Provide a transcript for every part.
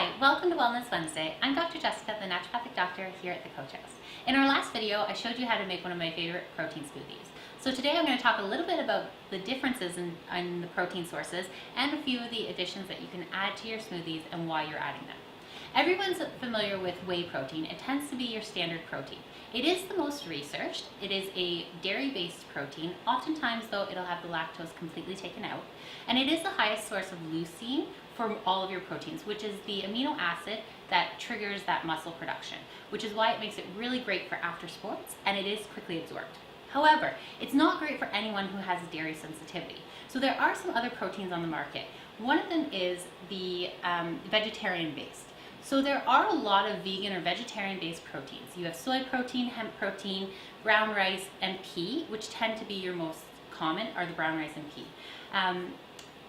Hi, welcome to Wellness Wednesday. I'm Dr. Jessica, the naturopathic doctor here at the Coach House. In our last video, I showed you how to make one of my favorite protein smoothies. So today I'm going to talk a little bit about the differences in the protein sources and a few of the additions that you can add to your smoothies and why you're adding them. Everyone's familiar with whey protein. It tends to be your standard protein. It is the most researched. It is a dairy-based protein. Oftentimes, though, it'll have the lactose completely taken out. And it is the highest source of leucine for all of your proteins, which is the amino acid that triggers that muscle production, which is why it makes it really great for after sports, and it is quickly absorbed. However, it's not great for anyone who has a dairy sensitivity. So there are some other proteins on the market. One of them is the vegetarian-based. So there are a lot of vegan or vegetarian-based proteins. You have soy protein, hemp protein, brown rice, and pea, which tend to be your most common, are the brown rice and pea.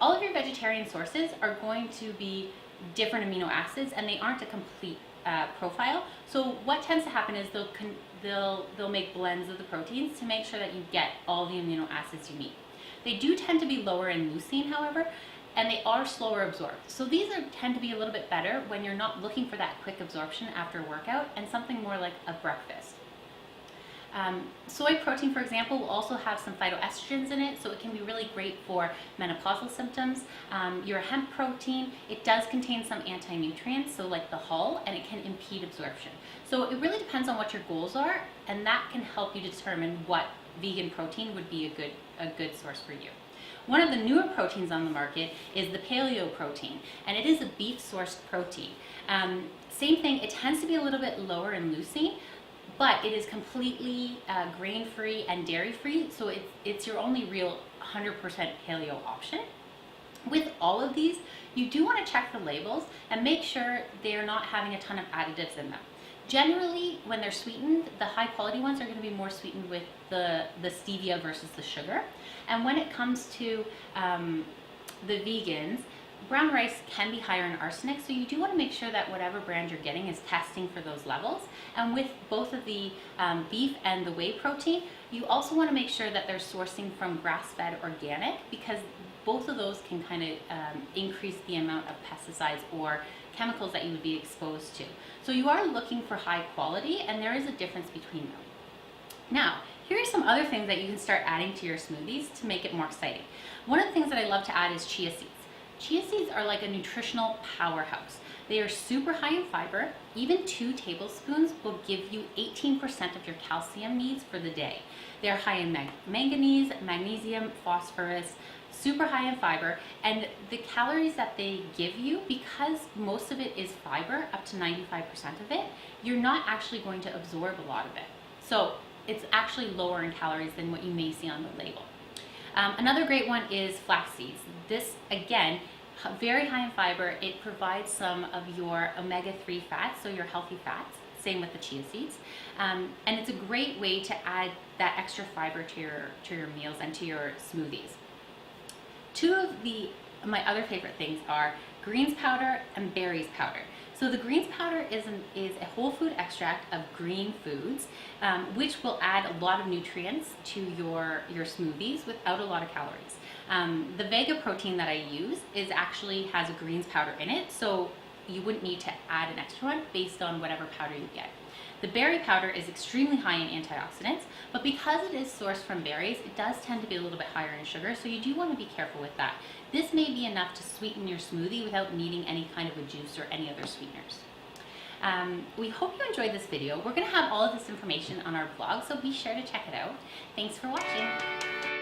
All of your vegetarian sources are going to be different amino acids, and they aren't a complete profile. So what tends to happen is they'll make blends of the proteins to make sure that you get all the amino acids you need. They do tend to be lower in leucine, however, and they are slower absorbed. So these tend to be a little bit better when you're not looking for that quick absorption after a workout and something more like a breakfast. Soy protein, for example, will also have some phytoestrogens in it, so it can be really great for menopausal symptoms. Your hemp protein, it does contain some anti-nutrients, so like the hull, and it can impede absorption. So it really depends on what your goals are, and that can help you determine what vegan protein would be a good source for you. One of the newer proteins on the market is the paleo protein, and it is a beef-sourced protein. Same thing, it tends to be a little bit lower in leucine, but it is completely grain-free and dairy-free, so it's your only real 100% paleo option. With all of these, you do want to check the labels and make sure they're not having a ton of additives in them. Generally, when they're sweetened, the high-quality ones are going to be more sweetened with the stevia versus the sugar. And when it comes to the vegans, brown rice can be higher in arsenic, so you do want to make sure that whatever brand you're getting is testing for those levels. And with both of the beef and the whey protein, you also want to make sure that they're sourcing from grass-fed organic, because both of those can kind of increase the amount of pesticides or chemicals that you would be exposed to. So you are looking for high quality, and there is a difference between them. Now, here are some other things that you can start adding to your smoothies to make it more exciting. One of the things that I love to add is chia seeds. Chia seeds are like a nutritional powerhouse. They are super high in fiber. Even 2 tablespoons will give you 18% of your calcium needs for the day. They're high in manganese, magnesium, phosphorus, super high in fiber, and the calories that they give you, because most of it is fiber, up to 95% of it, you're not actually going to absorb a lot of it. So it's actually lower in calories than what you may see on the label. Another great one is flax seeds. This, again, very high in fiber. It provides some of your omega-3 fats, so your healthy fats. Same with the chia seeds. And it's a great way to add that extra fiber to your meals and to your smoothies. Two of my other favorite things are greens powder and berries powder. So the greens powder is a whole food extract of green foods, which will add a lot of nutrients to your smoothies without a lot of calories. The Vega protein that I use actually has a greens powder in it, so you wouldn't need to add an extra one based on whatever powder you get. The berry powder is extremely high in antioxidants, but because it is sourced from berries, it does tend to be a little bit higher in sugar, so you do want to be careful with that. This may be enough to sweeten your smoothie without needing any kind of a juice or any other sweeteners. We hope you enjoyed this video. We're going to have all of this information on our blog, so be sure to check it out. Thanks for watching.